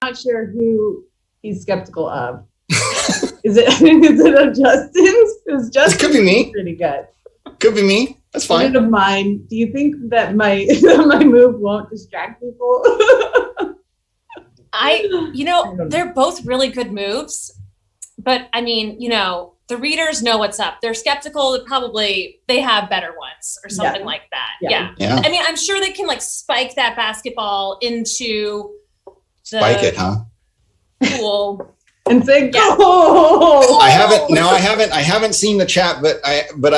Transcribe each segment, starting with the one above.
not sure who he's skeptical of. Is it of Justin's? Because Justin could be me. Pretty good. Could be me. That's fine. Of mine. Do you think that my move won't distract people? They're both really good moves, but I mean, the readers know what's up. They're skeptical. They have better ones or something like that. Yeah. I mean, I'm sure they can like spike that basketball into the pool. And say go. I haven't seen the chat, but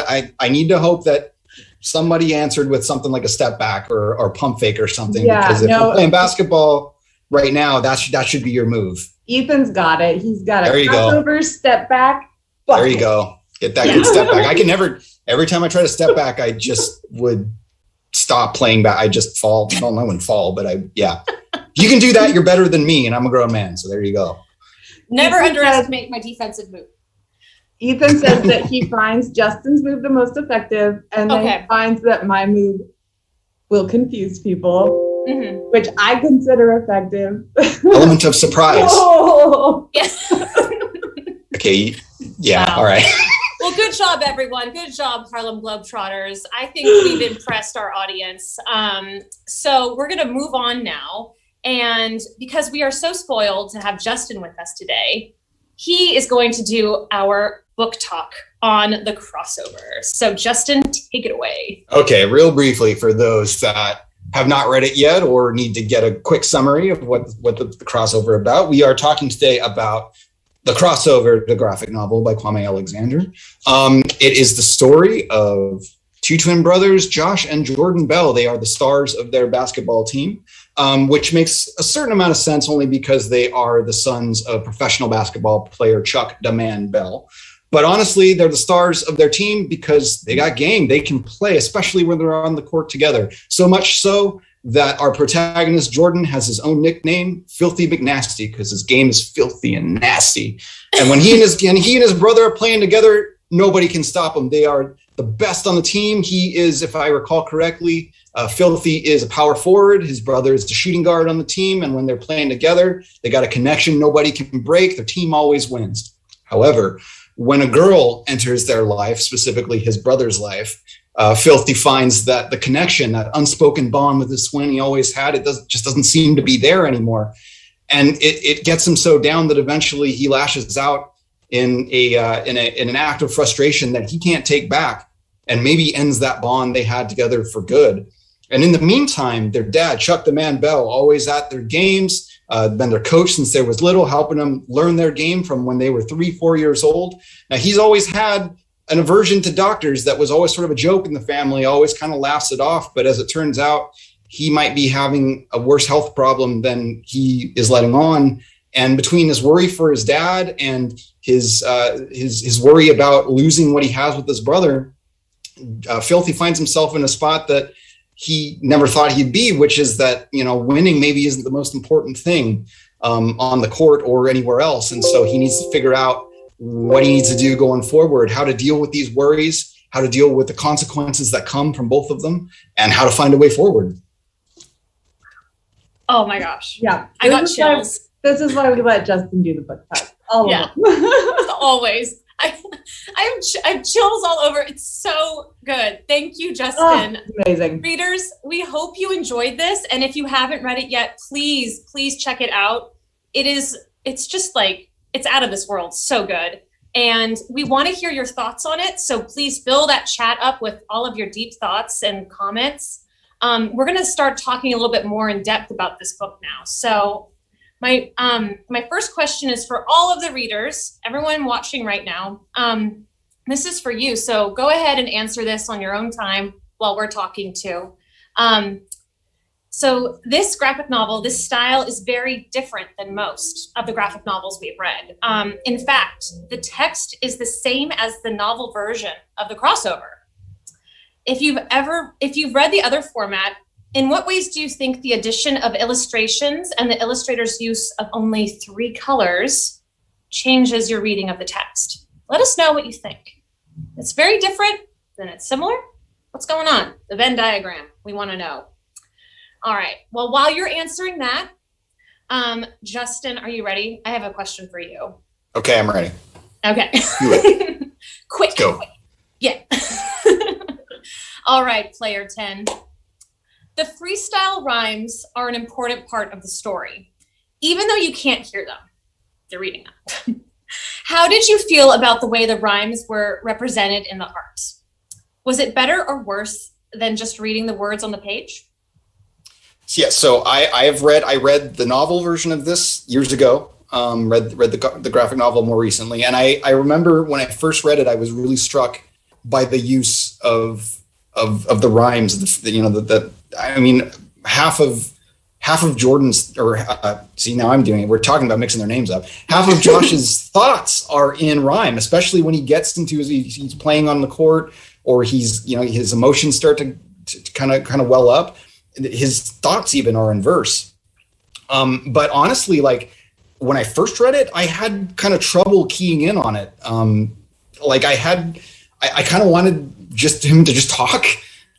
I need to hope that somebody answered with something like a step back or pump fake or something. Because if we're playing basketball right now, that should be your move. Ethan's got it. He's got a crossover step back. There you go. Get that good step back. I can never. Every time I try to step back, I just would stop playing back. I just fall. Well, I wouldn't fall, but you can do that. You're better than me, and I'm a grown man. So there you go. Never underestimate my defensive move. Ethan says that he finds Justin's move the most effective, and then he finds that my move will confuse people, which I consider effective. Element of surprise. Oh. Yes. Okay. Yeah. Wow. All right. Well, good job, everyone. Good job, Harlem Globetrotters. I think we've impressed our audience. So we're going to move on now. And because we are so spoiled to have Justin with us today, he is going to do our book talk on the crossover. So Justin, take it away. Okay, real briefly for those that have not read it yet or need to get a quick summary of what the crossover about. We are talking today about the crossover, the graphic novel by Kwame Alexander. It is the story of two twin brothers, Josh and Jordan Bell. They are the stars of their basketball team, which makes a certain amount of sense only because they are the sons of professional basketball player Chuck "Da Man" Bell. But honestly, they're the stars of their team because they got game. They can play, especially when they're on the court together. So much so that our protagonist, Jordan, has his own nickname, Filthy McNasty, because his game is filthy and nasty. And when he and his brother are playing together, nobody can stop them. They are the best on the team. He is, if I recall correctly, Filthy is a power forward. His brother is the shooting guard on the team. And when they're playing together, they got a connection nobody can break. Their team always wins. However, when a girl enters their life, specifically his brother's life, Filthy finds that the connection, that unspoken bond with his twin he always had, just doesn't seem to be there anymore. And it gets him so down that eventually he lashes out in an act of frustration that he can't take back, and maybe ends that bond they had together for good. And in the meantime, their dad, Chuck "Da Man" Bell, always at their games, been their coach since they was little, helping them learn their game from when they were 3-4 years old. Now, he's always had an aversion to doctors that was always sort of a joke in the family, always kind of laughs it off. But as it turns out, he might be having a worse health problem than he is letting on. And between his worry for his dad and his worry about losing what he has with his brother, Filthy finds himself in a spot that he never thought he'd be, which is that, winning maybe isn't the most important thing on the court or anywhere else. And so he needs to figure out what he needs to do going forward, how to deal with these worries, how to deal with the consequences that come from both of them, and how to find a way forward. Oh my gosh. Yeah. I got chills. This is why we let Justin do the book talk. Always. I have chills all over. It's so good. Thank you, Justin. Oh, amazing. Readers, we hope you enjoyed this. And if you haven't read it yet, please check it out. It's just like, it's out of this world. So good. And we want to hear your thoughts on it. So please fill that chat up with all of your deep thoughts and comments. We're going to start talking a little bit more in depth about this book now. So my first question is for all of the readers, everyone watching right now. This is for you. So go ahead and answer this on your own time while we're talking too. So this graphic novel, this style is very different than most of the graphic novels we've read. In fact, the text is the same as the novel version of the crossover. If you've read the other format, in what ways do you think the addition of illustrations and the illustrator's use of only 3 colors changes your reading of the text? Let us know what you think. It's very different, then it's similar. What's going on? The Venn diagram, we want to know. All right, well, while you're answering that, Justin, are you ready? I have a question for you. Okay, I'm ready. Okay. Quick. Let's go. Quick. Yeah. All right, player 10. The freestyle rhymes are an important part of the story, even though you can't hear them. You're reading them. How did you feel about the way the rhymes were represented in the art? Was it better or worse than just reading the words on the page? Yeah, so I read the novel version of this years ago. Read the graphic novel more recently, and I remember when I first read it, I was really struck by the use of the rhymes. I mean, half of Jordan's, or see, now I'm doing it. We're talking about mixing their names up. Half of Josh's thoughts are in rhyme, especially when he gets into he's playing on the court, or his emotions start to kind of well up. His thoughts even are in verse. But honestly, like when I first read it, I had kind of trouble keying in on it. I kind of wanted just him to just talk,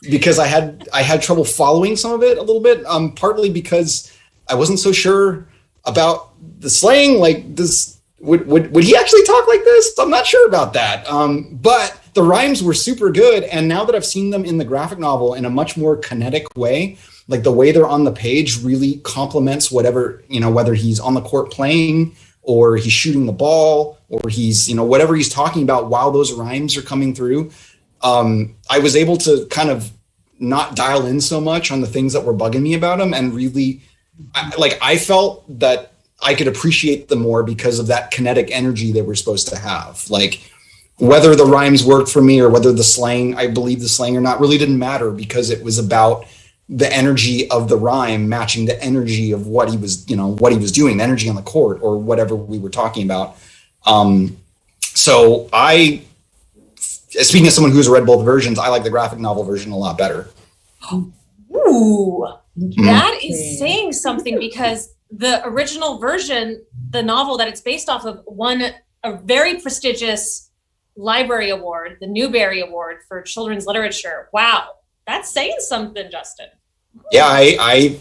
because I had trouble following some of it a little bit. Partly because I wasn't so sure about the slang. Like, would he actually talk like this? I'm not sure about that. But the rhymes were super good, and now that I've seen them in the graphic novel in a much more kinetic way, like the way they're on the page really complements whatever, whether he's on the court playing, or he's shooting the ball, or he's, whatever he's talking about while those rhymes are coming through. I was able to kind of not dial in so much on the things that were bugging me about him, and really, I felt that I could appreciate them more because of that kinetic energy they were supposed to have. Like, whether the rhymes worked for me or whether I believe the slang or not, really didn't matter, because it was about the energy of the rhyme matching the energy of what he was doing, the energy on the court, or whatever we were talking about. So speaking as someone who's read both versions, I like the graphic novel version a lot better. Ooh, that is saying something, because the original version, the novel that it's based off of, won a very prestigious library award, the Newbery Award for Children's Literature. Wow, that's saying something, Justin. Yeah, I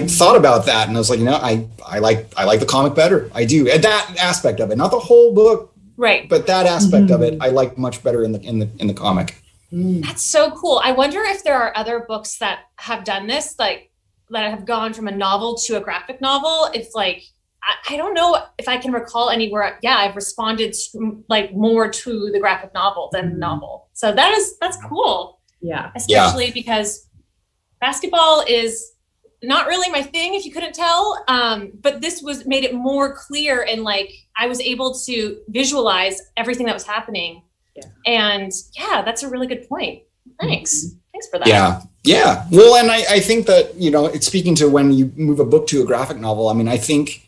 thought about that, and I was like, I like the comic better. I do, and that aspect of it, not the whole book, right? But that aspect of it, I like much better in the comic. That's so cool. I wonder if there are other books that have done this, like that have gone from a novel to a graphic novel. It's like, I don't know if I can recall anywhere. Yeah, I've responded more to the graphic novel than the novel. So that's cool. Yeah, especially because basketball is not really my thing, if you couldn't tell. But this made it more clear, and I was able to visualize everything that was happening. Yeah. And yeah, that's a really good point. Thanks. Thanks for that. Yeah. Well, and I think that, it's speaking to when you move a book to a graphic novel. I mean, I think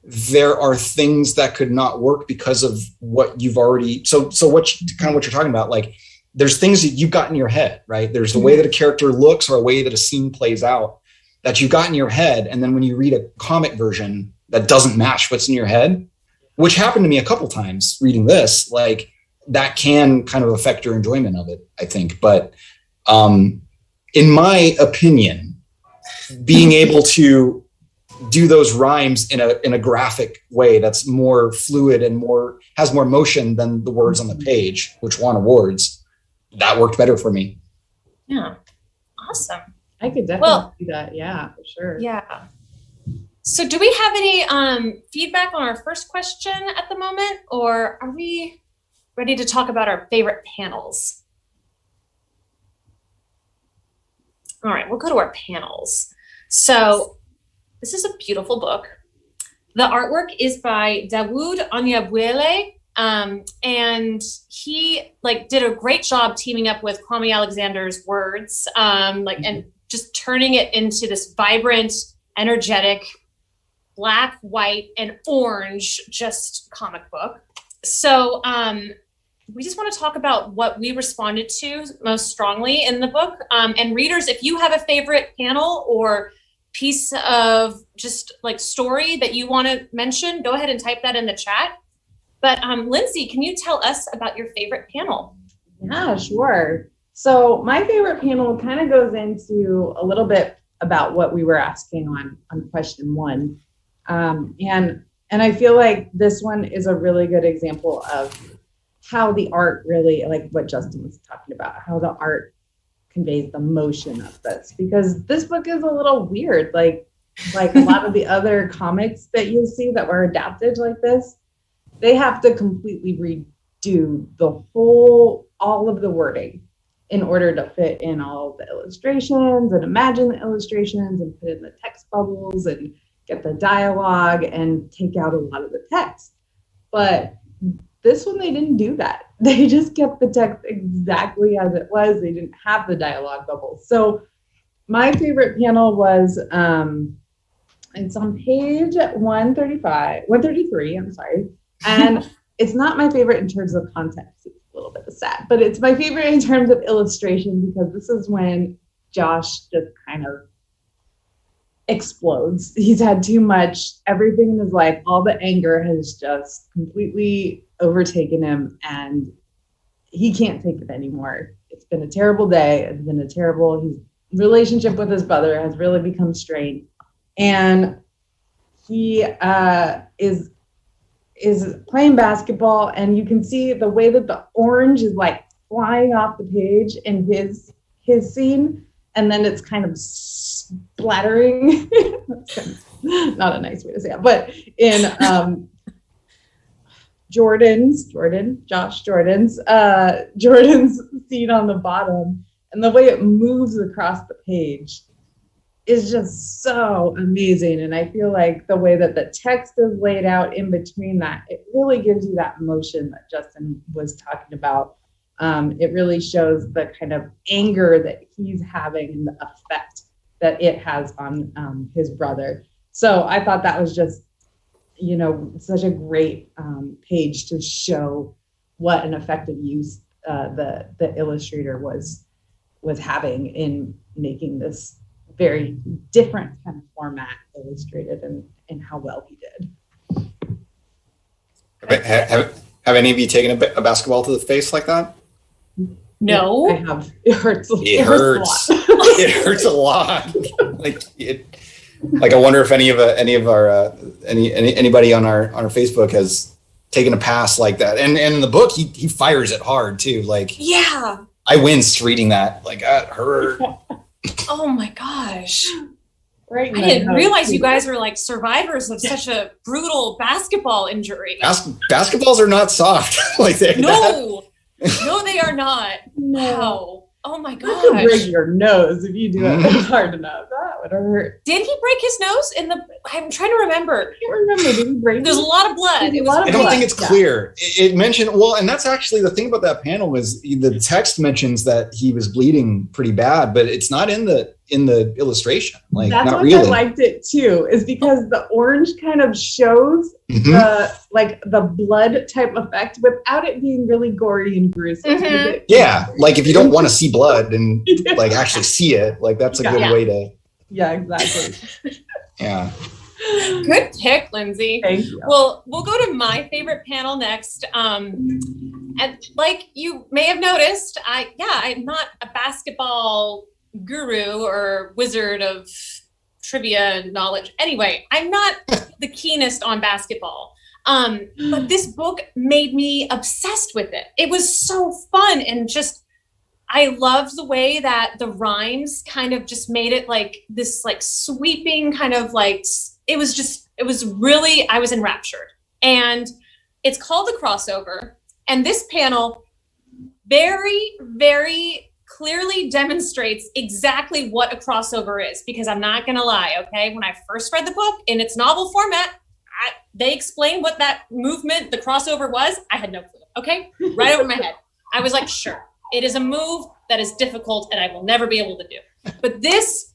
there are things that could not work because of what you've already, so what you're talking about, like, there's things that you've got in your head, right? There's a way that a character looks, or a way that a scene plays out that you've got in your head. And then when you read a comic version that doesn't match what's in your head, which happened to me a couple times reading this, like, that can kind of affect your enjoyment of it, I think. But in my opinion, being able to do those rhymes in a graphic way that's more fluid and has more motion than the words on the page, which won awards, that worked better for me. Yeah. Awesome. I could definitely do that. Yeah, for sure. Yeah. So do we have any feedback on our first question at the moment, or are we ready to talk about our favorite panels? All right, we'll go to our panels. So this is a beautiful book. The artwork is by Dawud Anyabwile, and he did a great job teaming up with Kwame Alexander's words, and just turning it into this vibrant, energetic, black, white, and orange, just comic book. So we just want to talk about what we responded to most strongly in the book. And readers, if you have a favorite panel or piece of just story that you want to mention, go ahead and type that in the chat. But Lindsay, can you tell us about your favorite panel? Yeah, sure. So my favorite panel kind of goes into a little bit about what we were asking on question 1. And I feel like this one is a really good example of how the art really, like what Justin was talking about, how the art conveys the motion of this, because this book is a little weird, like a lot of the other comics that you'll see that were adapted like this. They have to completely redo all of the wording in order to fit in all of the illustrations and imagine the illustrations and put in the text bubbles and get the dialogue and take out a lot of the text. But this one, they didn't do that. They just kept the text exactly as it was. They didn't have the dialogue bubbles. So my favorite panel was, it's on page 133, I'm sorry. And it's not my favorite in terms of context. It's a little bit sad, but it's my favorite in terms of illustration, because this is when Josh just kind of explodes. He's had too much, everything in his life, all the anger has just completely overtaken him and he can't take it anymore. It's been a terrible day. It's been a terrible, his relationship with his brother has really become strained. And he is playing basketball, and you can see the way that the orange is like flying off the page in his scene, and then it's kind of splattering. Not a nice way to say it, but in Jordan's scene on the bottom, and the way it moves across the page is just so amazing. And I feel like the way that the text is laid out in between that, it really gives you that emotion that Justin was talking about. It really shows the kind of anger that he's having and the effect that it has on his brother. So I thought that was just, such a great page to show what an effective use the illustrator was having in making this very different kind of format illustrated, and how well he did. Have any of you taken a basketball to the face like that? No, I have. It hurts. It hurts. It hurts a lot. Like I wonder if anybody on our Facebook has taken a pass like that. And in the book, he fires it hard too. Like, yeah, I winced reading that. Like, that hurt. Oh my gosh. Right. I didn't realize you guys were like survivors of such a brutal basketball injury. Basketballs are not soft. Like No, they are not. No. Wow. Oh my gosh. You could break your nose if you do it hard enough. That would hurt. Did he break his nose I'm trying to remember. I can't remember. Did he break? There's a lot of blood. I don't think it's clear. It mentioned, and that's actually the thing about that panel was the text mentions that he was bleeding pretty bad, but it's not in the illustration. Like, that's not why really. I liked it too, is because the orange kind of shows the blood type effect without it being really gory and gruesome. Mm-hmm. Yeah, like if you don't want to see blood and like actually see it, like that's a good way to. Yeah, exactly. Yeah. Good pick, Lindsay. Thank you. Well, we'll go to my favorite panel next. And like you may have noticed, I'm not a basketball guru or wizard of trivia knowledge. Anyway, I'm not the keenest on basketball. But this book made me obsessed with it. It was so fun, and just I loved the way that the rhymes kind of just made it like this like sweeping kind of like, I was enraptured. And it's called The Crossover. And this panel very, very clearly demonstrates exactly what a crossover is, because I'm not going to lie. Okay. When I first read the book in its novel format, they explained what that movement, the crossover was. I had no clue. Okay. Right over my head. I was like, sure. It is a move that is difficult and I will never be able to do. But this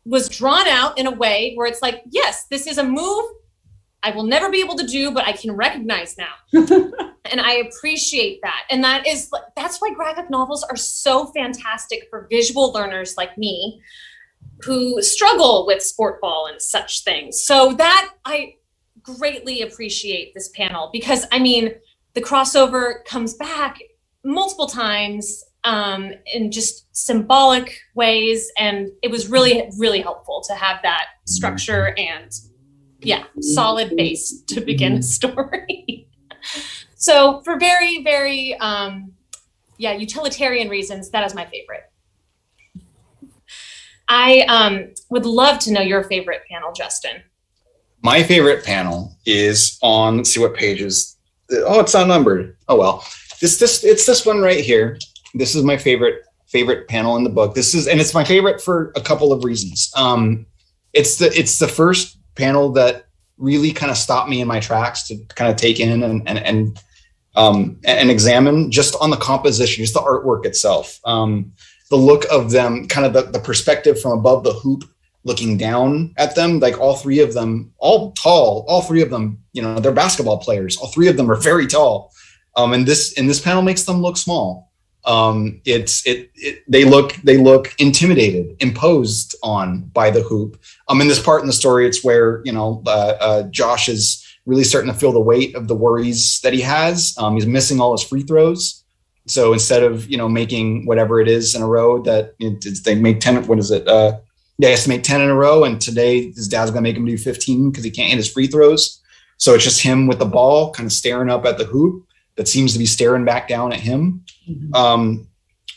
was drawn out in a way where it's like, yes, this is a move I will never be able to do, but I can recognize now. And I appreciate that. And that's why graphic novels are so fantastic for visual learners like me who struggle with sport ball and such things. So that I greatly appreciate this panel, because I mean, the crossover comes back multiple times in just symbolic ways. And it was really, really helpful to have that structure and Yeah, solid base to begin a story. So for very, very, utilitarian reasons, that is my favorite. I would love to know your favorite panel, Justin. My favorite panel is on, let's see what pages. Oh, it's unnumbered. Oh, well, it's this one right here. This is my favorite panel in the book. And it's my favorite for a couple of reasons. It's the first panel that really kind of stopped me in my tracks to kind of take in and examine just on the composition, just the artwork itself. The look of them, kind of the perspective from above the hoop, looking down at them, like all three of them, all tall, all three of them, they're basketball players. All three of them are very tall. And this panel makes them look small. They look intimidated, imposed on by the hoop. In this part in the story, it's where, Josh is really starting to feel the weight of the worries that he has. He's missing all his free throws. So instead of, making whatever it is in a row that they make 10, what is it? He has to make 10 in a row. And today his dad's going to make him do 15 because he can't hit his free throws. So it's just him with the ball kind of staring up at the hoop that seems to be staring back down at him. Mm-hmm.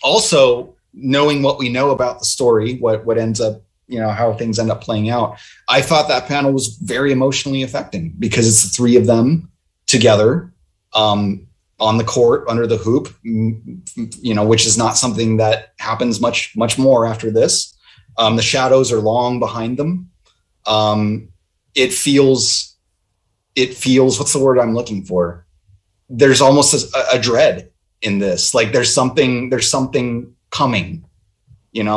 Also, knowing what we know about the story, what ends up, how things end up playing out, I thought that panel was very emotionally affecting because it's the three of them together on the court under the hoop, which is not something that happens much more after this. The shadows are long behind them. It feels, what's the word I'm looking for? There's almost a dread in this, like there's something coming, and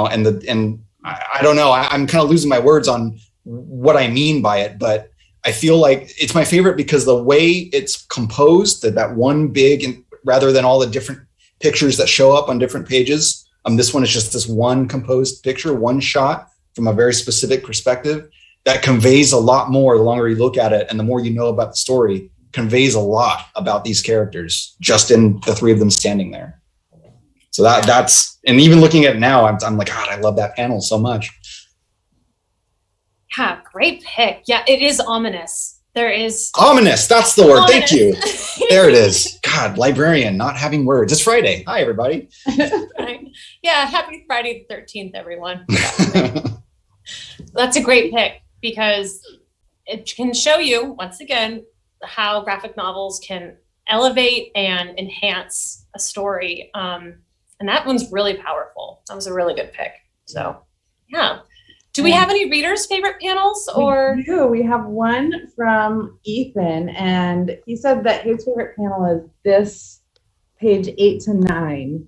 I don't know, I'm kind of losing my words on what I mean by it, but I feel like it's my favorite because the way it's composed, that one big, and rather than all the different pictures that show up on different pages, this one is just this one composed picture, one shot from a very specific perspective that conveys a lot more the longer you look at it, and the more you know about the story, conveys a lot about these characters just in the three of them standing there. So that's, and even looking at it now, I'm like, God, I love that panel so much. Yeah, great pick. Yeah, it is ominous. There is ominous. That's the word. Ominous. Thank you. There it is. God, librarian, not having words. It's Friday. Hi, everybody. Right. Yeah, happy Friday the 13th, everyone. That's a great pick because it can show you, once again, how graphic novels can elevate and enhance a story. And that one's really powerful. That was a really good pick. So, yeah. Do we have any readers' favorite panels? Or we do. We have one from Ethan, and he said that his favorite panel is this page 8 to 9,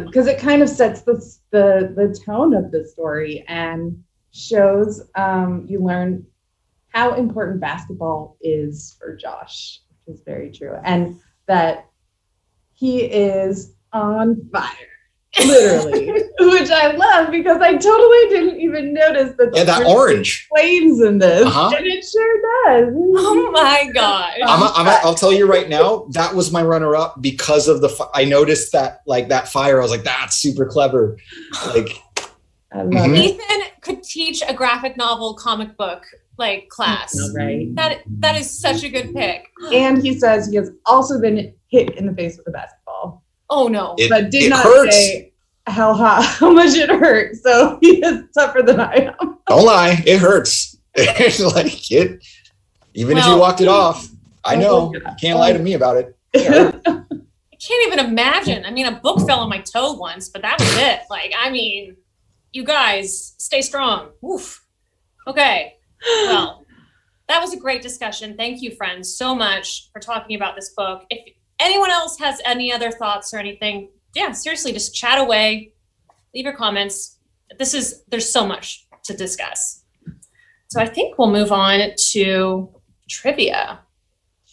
because it kind of sets the tone of the story and shows you learn how important basketball is for Josh, which is very true, and that he is on fire. Literally, which I love because I totally didn't even notice that that orange flames in this, and it sure does. Oh my god! I'll tell you right now, that was my runner-up because of I noticed that that fire. I was like, that's super clever. Like, I love it. Ethan could teach a graphic novel comic book class. Right. That is such a good pick. And he says he has also been hit in the face with a basketball. Oh no! But did not hurts. say how much it hurt. So he is tougher than I am. Don't lie, it hurts. Like it. Even if you walked it off, I know. You can't lie to me about it. I can't even imagine. I mean, a book fell on my toe once, but that was it. You guys stay strong. Oof. Okay. Well, that was a great discussion. Thank you, friends, so much for talking about this book. If anyone else has any other thoughts or anything, seriously, just chat away, leave your comments. There's so much to discuss. So I think we'll move on to trivia.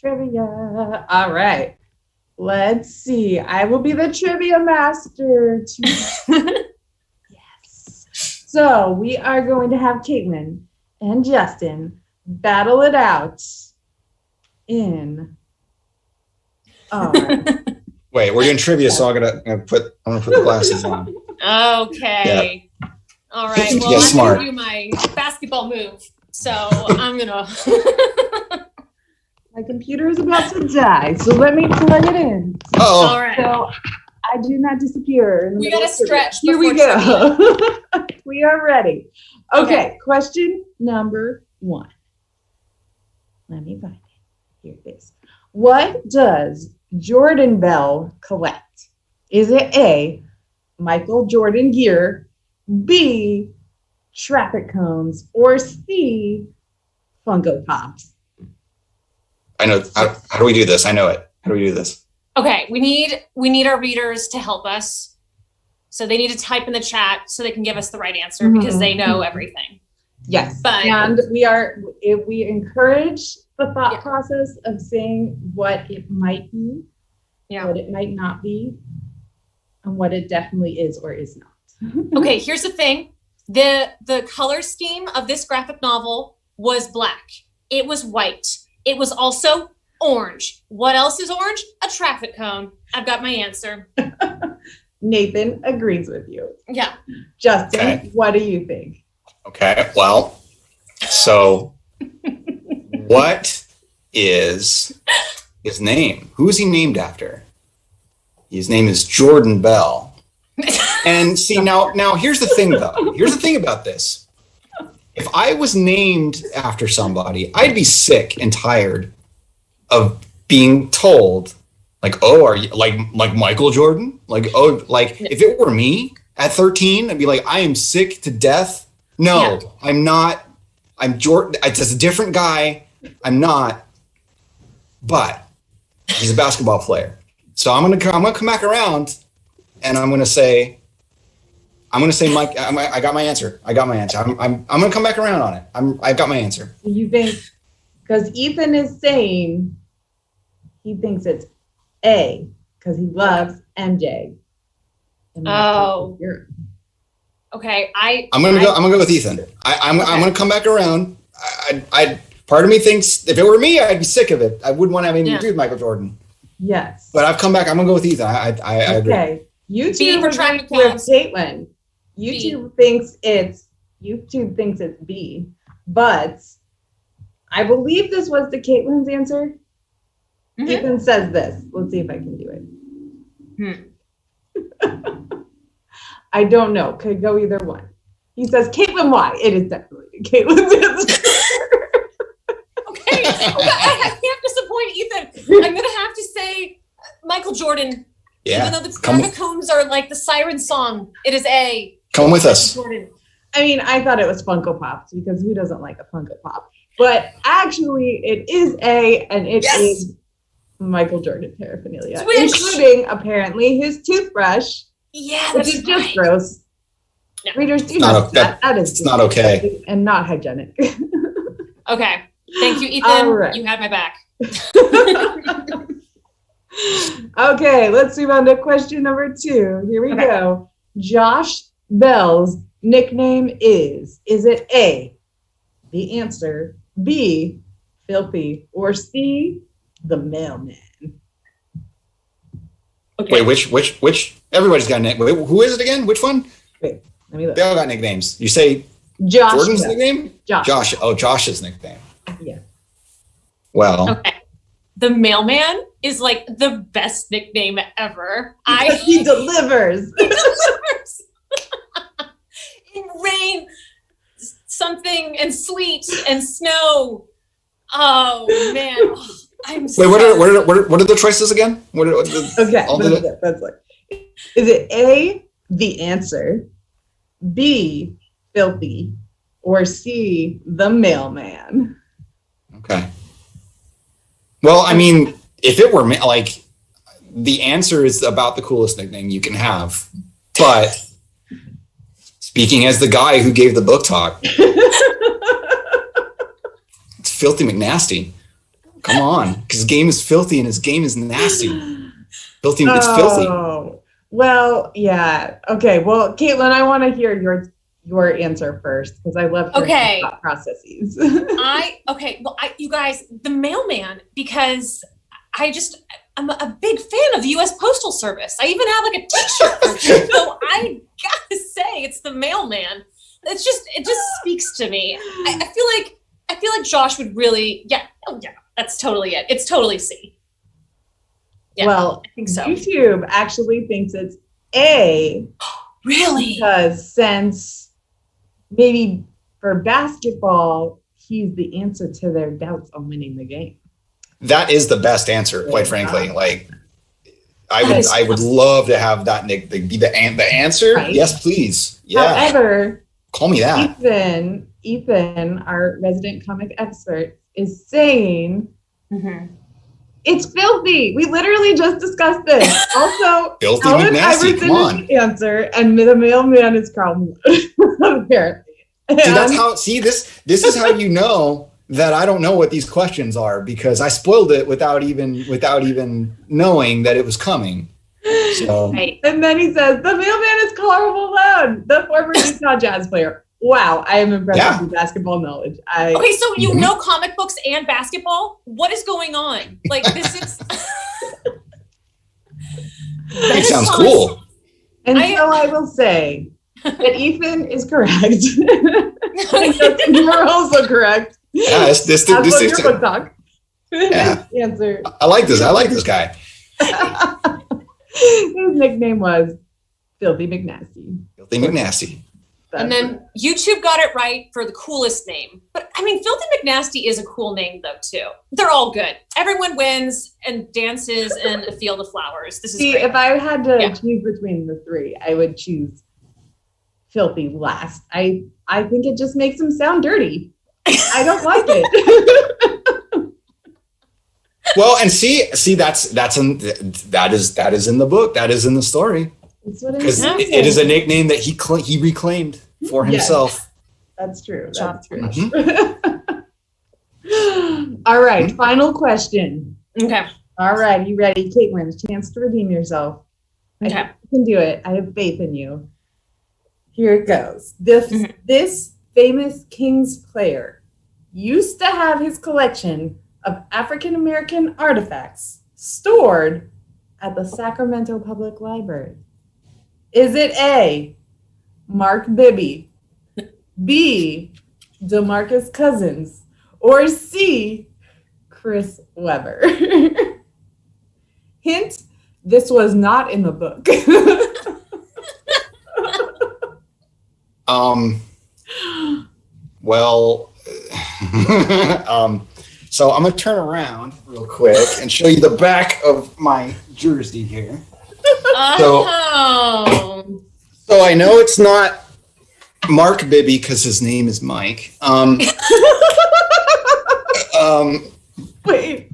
All right. Let's see. I will be the trivia master. Yes. So we are going to have Caitlin and Justin battle it out in Wait, we're doing trivia, so I'm gonna put the glasses on. Okay. Yeah. All right. Well, I'm gonna do my basketball move So I'm gonna. My computer is about to die, so let me plug it in. Oh, All right. So I do not disappear. We gotta stretch. Here we go. We are ready. Okay, question number 1. Let me find it. Here it is. What does Jordan Bell collect? Is it A, Michael Jordan gear, B, traffic cones, or C, Funko Pops? I know. How do we do this? I know it. How do we do this? Okay, we need our readers to help us. So they need to type in the chat so they can give us the right answer because they know everything. Yes. But And we encourage the thought process of saying what it might be, what it might not be, and what it definitely is or is not. okay, here's the thing. The color scheme of this graphic novel was black. It was white. It was also orange. What else is orange? A traffic cone. I've got my answer. Nathan agrees with you. Yeah. Justin, what do you think? Okay. Well, so what is his name? Who is he named after? His name is Jordan Bell. And see, now here's the thing, though. Here's the thing about this. If I was named after somebody, I'd be sick and tired of being told, like, oh, are you like Michael Jordan? Like, oh, like if it were me at 13, I'd be like, I am sick to death. No, I'm not. I'm Jordan. It's a different guy. I'm not. But he's a basketball player. So I'm gonna come back around, and I'm gonna say Mike. I got my answer. I'm gonna come back around on it. I got my answer. You think, because Ethan is saying he thinks it's A because he loves MJ. Oh. Okay, I'm gonna go with Ethan. I'm gonna come back around. I part of me thinks if it were me, I'd be sick of it. I wouldn't want to have anything to do with Michael Jordan. Yes. But I've come back. I'm gonna go with Ethan. I agree. Okay. YouTube for agrees traffic with cones. Caitlin. YouTube thinks it's B, but I believe this was the Caitlin's answer. Mhm. Ethan says this. Let's see if I can do it. I don't know. Could go either one. He says Caitlin Y. It is definitely Caitlin's answer. Okay, I can't disappoint Ethan. I'm gonna have to say Michael Jordan. Yeah. Even though the traffic cones are like the siren song, it is A. Come with us. Jordan. I mean, I thought it was Funko Pops because who doesn't like a Funko Pop? But actually, it is A, and it is Michael Jordan paraphernalia, including apparently his toothbrush. Yeah, which that's is just gross. No. Readers do not not. That is it's not okay. and not hygienic. Okay. Thank you, Ethan. All right. You had my back. Okay, let's move on to question number 2. Here we go. Josh Bell's nickname is it A, the answer, B, filthy, or C, the mailman? Okay. Wait, which? Everybody's got a nickname. Wait, who is it again? Which one? Wait, let me look. They all got nicknames. You say Josh Jordan's Bell. nickname? Josh. Oh, Josh's nickname. Yeah. Well, Okay. The mailman is like the best nickname ever. He delivers. He delivers. In rain, something, and sleet and snow. Oh man. Oh, I'm wait, so what are the choices again? Okay, that's like, is it A, the answer, B, filthy, or C, the mailman? Okay. Well, I mean, if it were me, like, the answer is about the coolest nickname you can have. But speaking as the guy who gave the book talk, it's Filthy McNasty. Come on, because his game is filthy and his game is nasty. Filthy, it's filthy. Well, yeah. Okay. Well, Caitlin, I want to hear your answer first because I love hearing thought processes. You guys, the mailman, because I'm a big fan of the U.S. Postal Service. I even have like a T-shirt. So I gotta say, it's the mailman. It just speaks to me. I feel like I feel like Josh would really, that's totally it. It's totally C. Yeah, well, I think so. YouTube actually thinks it's A. Really? Because since maybe for basketball, he's the answer to their doubts on winning the game. That is the best answer, quite frankly. Like, I would love to have that Nick be the answer. Right? Yes, please. Yeah. However, call me that. Ethan, our resident comic expert, is saying it's filthy. We literally just discussed this. Also, filthy Alan McNasty. Iverson is the answer, and the mailman is Carl Malone, apparently. See, that's how. See, this is how you know that I don't know what these questions are, because I spoiled it without even knowing that it was coming. So. Right. And then he says, the mailman is Carl Malone, the former Utah Jazz player. Wow, I am impressed with your basketball knowledge. Okay, so you know comic books and basketball? What is going on? Like, this is... It sounds cool. And so I will say that Ethan is correct. You are also correct. Yeah, this book talk. Yeah. Answer. I like this. I like this guy. His nickname was Filthy McNasty. Filthy McNasty. And then YouTube got it right for the coolest name. But I mean, Filthy McNasty is a cool name though too. They're all good. Everyone wins and dances in a field of flowers. This is great. If I had to choose between the three, I would choose Filthy last. I think it just makes him sound dirty. I don't like it. Well, and see, that is in the book. That is in the story. Because it is a nickname that he reclaimed for himself. Yes, that's true. That's true. All right, final question. Okay. All right, you ready, Caitlin? Chance to redeem yourself. Okay. You can do it. I have faith in you. Here it goes. This famous Kings player used to have his collection of African American artifacts stored at the Sacramento Public Library. Is it A, Mark Bibby, B, DeMarcus Cousins, or C, Chris Webber? Hint, this was not in the book. Well, so I'm gonna turn around real quick and show you the back of my jersey here. So I know it's not Mark Bibby because his name is Mike. Wait,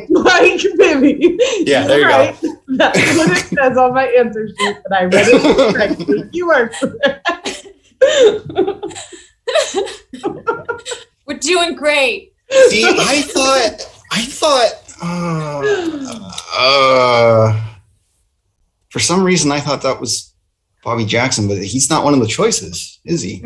Mike Bibby. Yeah, there you go. That's what it says on my answer sheet, and I read it correctly. You are correct. We're doing great. See, I thought. For some reason, I thought that was Bobby Jackson, but he's not one of the choices, is he?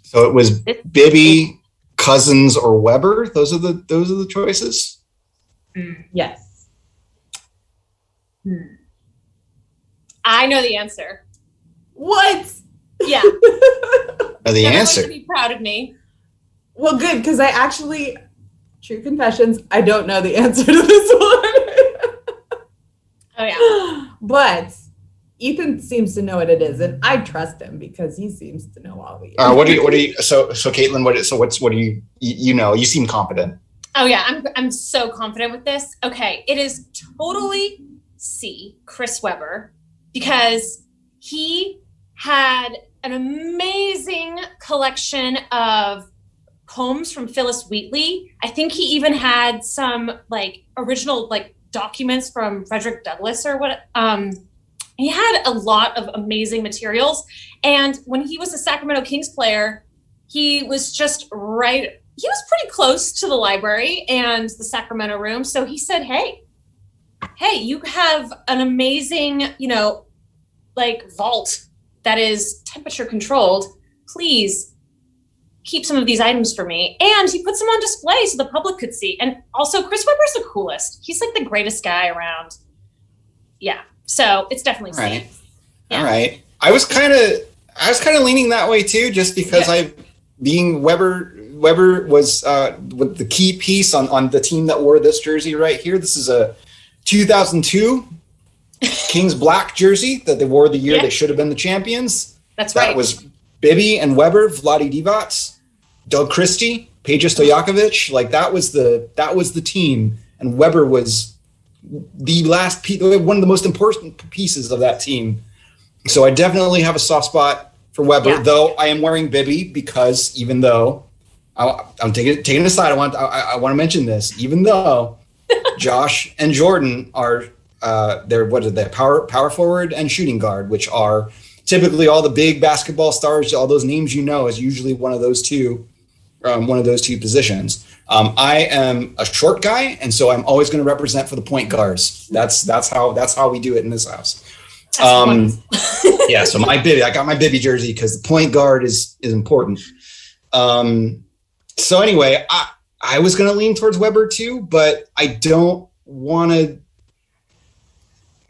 So it was Bibby, Cousins, or Weber. Those are the choices. Yes. I know the answer. What? Yeah. The answer. Everyone should be proud of me. Well, good, because I actually, true confessions, I don't know the answer to this one. Oh yeah. But Ethan seems to know what it is, and I trust him because he seems to know all the. What do you? So Caitlin, what do you know? You seem confident. Oh yeah, I'm so confident with this. Okay, it is totally C, Chris Webber, because he had an amazing collection of poems from Phyllis Wheatley. I think he even had some original documents from Frederick Douglass or what. He had a lot of amazing materials. And when he was a Sacramento Kings player, he was just right. He was pretty close to the library and the Sacramento room. So he said, hey, you have an amazing, vault that is temperature controlled. Please keep some of these items for me. And he puts them on display so the public could see. And also Chris Webber's the coolest. He's the greatest guy around. Yeah. So it's definitely right. Yeah. All right. I was kind of leaning that way too, just because Weber was with the key piece on the team that wore this jersey right here. This is a 2002 Kings black jersey that they wore the year they should have been the champions. That's right. That was Bibby and Weber, Vlade Divac, Doug Christie, Peja Stojakovic. Like that was the team, and Weber was the last piece, one of the most important pieces of that team. So I definitely have a soft spot for Weber, though I am wearing Bibby because even though I'm taking it aside, I want to mention this. Even though Josh and Jordan are they're power forward and shooting guard, which are typically all the big basketball stars, all those names is usually one of those two positions. I am a short guy, and so I'm always going to represent for the point guards. That's how we do it in this house. So I got my Bibby jersey because the point guard is important. So anyway, I was going to lean towards Weber too, but I don't want to.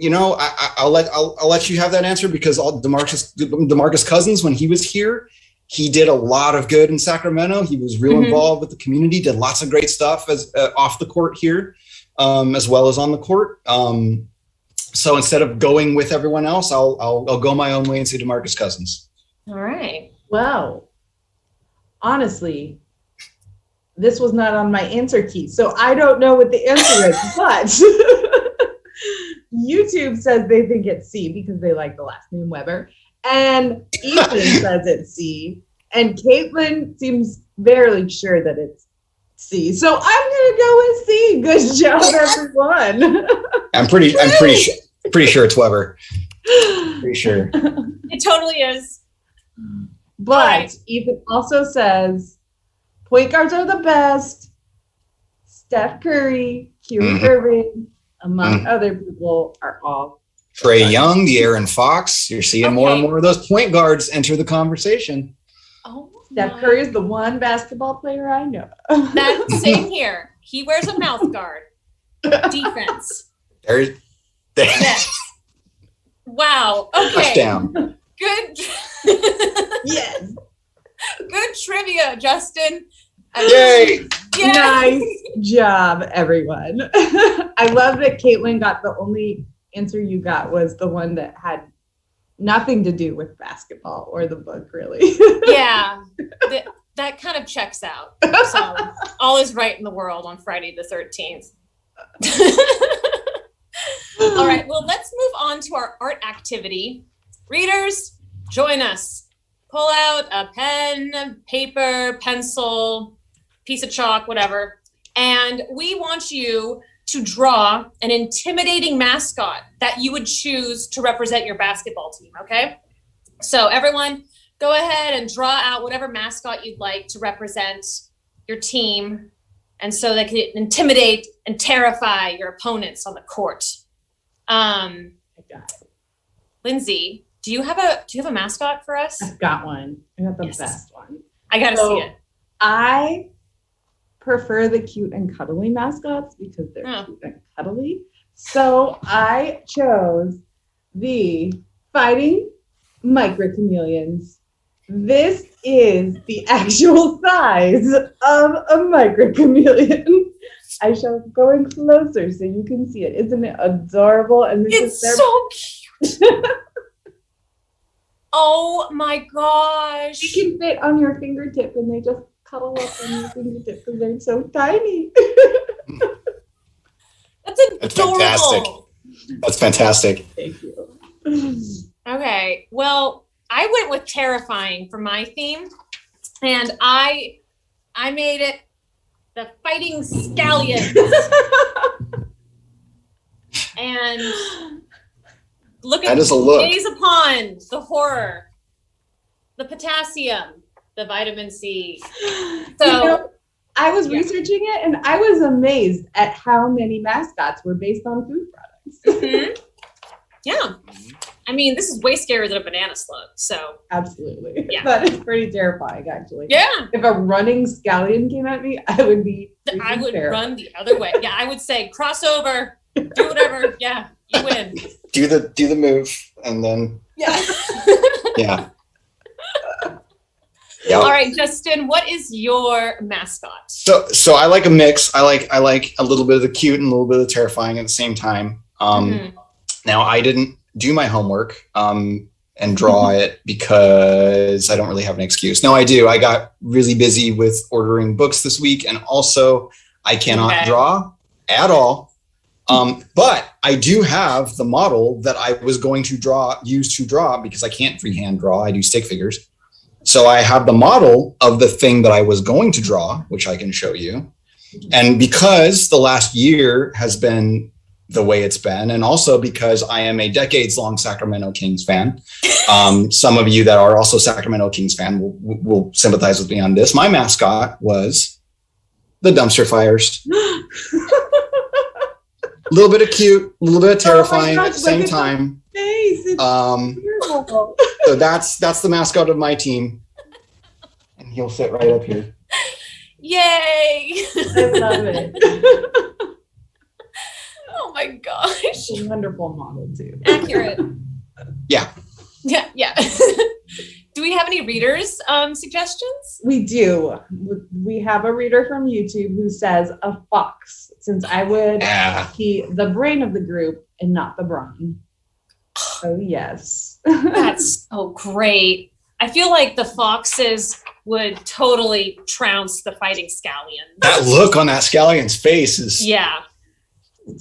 I'll let you have that answer because DeMarcus Cousins, when he was here, he did a lot of good in Sacramento. He was real involved with the community, did lots of great stuff as off the court here, as well as on the court. So instead of going with everyone else, I'll go my own way and say DeMarcus Cousins. All right. Well, honestly, this was not on my answer key, so I don't know what the answer is, but YouTube says they think it's C because they like the last name Weber, and Ethan says it's C, and Caitlin seems fairly sure that it's C. So I'm gonna go with C. Good job, everyone. I'm pretty sure it's Weber. Pretty sure. It totally is. But Ethan also says point guards are the best. Steph Curry, Kyrie Irving, among other people, are all Trae Young, the Aaron Fox. You're seeing more and more of those point guards enter the conversation. Oh, Steph Curry is the one basketball player I know. That's same here. He wears a mouth guard. Defense. Yes. Wow. Okay. Touchdown. Good. Yes. Good trivia, Justin. Yay. Nice job, everyone. I love that Caitlin got the only answer you got was the one that had nothing to do with basketball or the book, really. Yeah, that kind of checks out. So all is right in the world on Friday the 13th. All right, well, let's move on to our art activity. Readers, join us. Pull out a pen, paper, pencil, piece of chalk, whatever. And we want you to draw an intimidating mascot that you would choose to represent your basketball team, okay? So everyone, go ahead and draw out whatever mascot you'd like to represent your team, and so they can intimidate and terrify your opponents on the court. Lindsay, do you have a mascot for us? I've got one. I got the best one. I gotta see it. I prefer the cute and cuddly mascots because they're cute and cuddly. So I chose the Fighting Micro Chameleons. This is the actual size of a micro chameleon. I shall go in closer so you can see it. Isn't it adorable? And it's so cute. Oh my gosh. You can fit on your fingertip and they just cuddle up on your fingertip because they're so tiny. That's adorable. That's fantastic. Thank you. Okay, well, I went with terrifying for my theme, and I made it the Fighting Scallions. And look at gaze upon the horror, the potassium, the vitamin C. So I was researching it and I was amazed at how many mascots were based on food products. Mm-hmm. Yeah. I mean, this is way scarier than a banana slug. So absolutely. Yeah. That is pretty terrifying, actually. Yeah. If a running scallion came at me, I would run the other way. Yeah, I would say crossover, do whatever. Yeah, you win. Do the move and then Yeah. Yeah. Yeah. All right, Justin, what is your mascot? So I like a mix. I like a little bit of the cute and a little bit of the terrifying at the same time. Now I didn't do my homework and draw it because I don't really have an excuse. No, I do. I got really busy with ordering books this week, and also I cannot draw at all. But I do have the model that I was going to use to draw because I can't freehand draw. I do stick figures. So I have the model of the thing that I was going to draw, which I can show you. And because the last year has been the way it's been, and also because I am a decades-long Sacramento Kings fan, some of you that are also Sacramento Kings fan will sympathize with me on this. My mascot was the dumpster fires. A little bit of cute, a little bit of terrifying at the same time. So that's the mascot of my team, and he'll sit right up here. Yay! I love it. Oh my gosh! It's a wonderful model too. Accurate. Yeah. Yeah. Do we have any readers suggestions? We do. We have a reader from YouTube who says a fox, since I would be the brain of the group and not the brawn. Oh, yes. That's so great. I feel like the foxes would totally trounce the fighting scallions. That look on that scallion's face is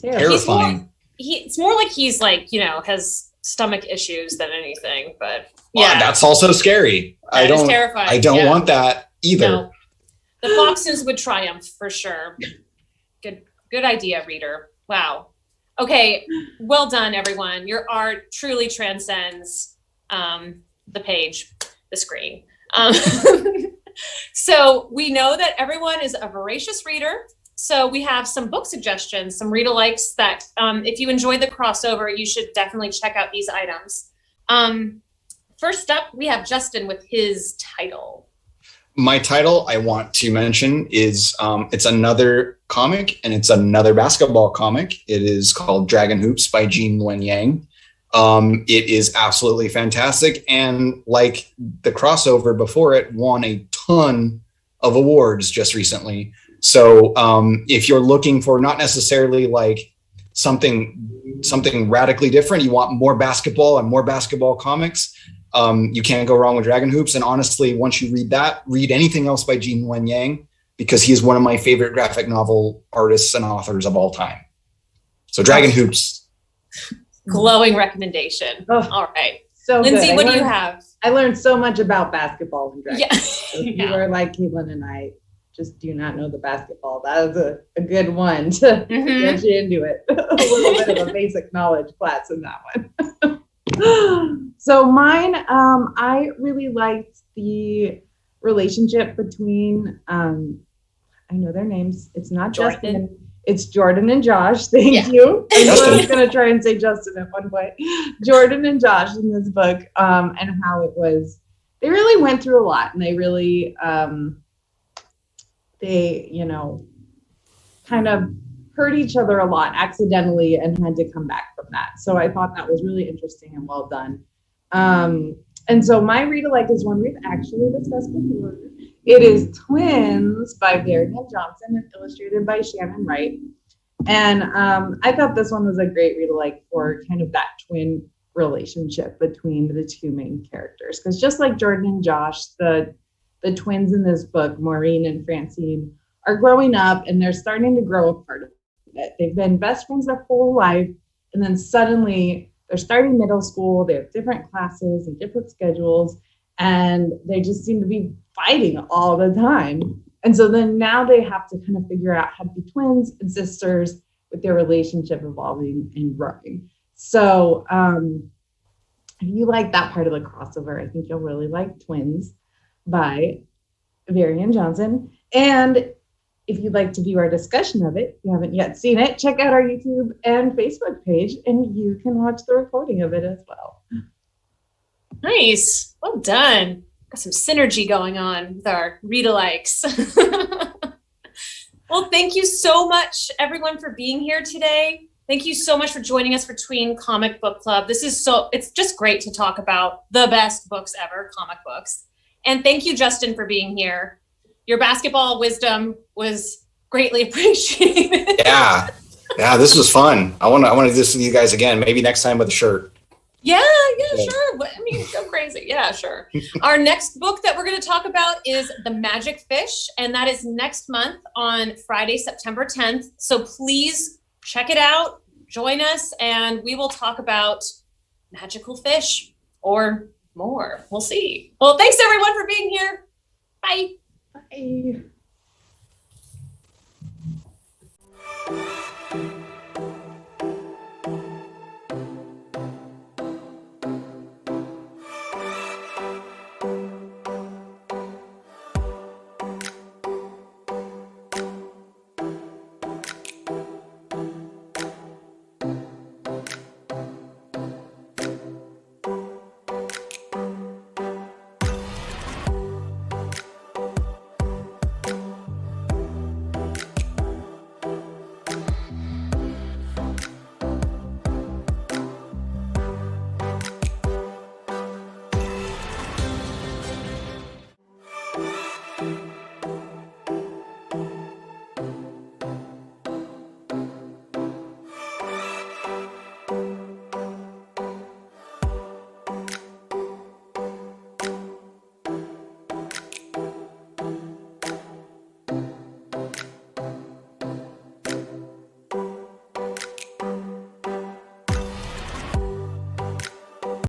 terrifying. It's more like he's like, has stomach issues than anything, but that's also scary. That is terrifying. I don't want that either. No. The foxes would triumph for sure. Good idea, reader. Wow. Okay, well done, everyone. Your art truly transcends the page, the screen. So we know that everyone is a voracious reader. So we have some book suggestions, some read-alikes that if you enjoyed the crossover, you should definitely check out these items. First up, we have Justin with his title. My title I want to mention is it's another comic, and it's another basketball comic. It is called Dragon Hoops by Jean Luen Yang. It is absolutely fantastic, and like the crossover before it, won a ton of awards just recently. So if you're looking for not necessarily like something radically different, you want more basketball and more basketball comics, you can't go wrong with Dragon Hoops. And honestly, once you read that, read anything else by Jean Luen Yang, because he is one of my favorite graphic novel artists and authors of all time. So Dragon Hoops. Glowing recommendation. Oh, all right. So Lindsay, good. what do you have? I learned so much about basketball and Dragon. Yeah. So if you are like Caitlin and I just do not know the basketball, that is a good one to get you into it. A little bit of a basic knowledge class in that one. So mine, I really liked the relationship between, I know their names. It's not Justin. It's Jordan and Josh. Thank you. I was going to try and say Justin at one point. Jordan and Josh in this book, and how it was, they really went through a lot, and they really, kind of hurt each other a lot accidentally and had to come back from that. So I thought that was really interesting and well done. And so my read-alike is one we've actually discussed before. It is Tweens by Dawud Johnson and illustrated by Shannon Wright. And I thought this one was a great read-alike for kind of that twin relationship between the two main characters. Because just like Jordan and Josh, the twins in this book, Maureen and Francine, are growing up and they're starting to grow apart of it. They've been best friends their whole life, and then suddenly they're starting middle school. They have different classes and different schedules, and they just seem to be fighting all the time. And so then now they have to kind of figure out how to be twins and sisters with their relationship evolving and growing. So if you like that part of the crossover, I think you'll really like Tweens by Dawud Johnson. And if you'd like to view our discussion of it, if you haven't yet seen it, check out our YouTube and Facebook page, and you can watch the recording of it as well. Nice. Well done. Got some synergy going on with our read-alikes. Well, thank you so much, everyone, for being here today. Thank you so much for joining us for Tween Comic Book Club. It's just great to talk about the best books ever, comic books. And thank you, Justin, for being here. Your basketball wisdom was greatly appreciated. Yeah, this was fun. I want to do this with you guys again, maybe next time with a shirt. Yeah, sure. I mean, go crazy. Yeah, sure. Our next book that we're going to talk about is The Magic Fish, and that is next month on Friday, September 10th. So please check it out, join us, and we will talk about magical fish or more. We'll see. Well, thanks everyone for being here. Bye. Bye.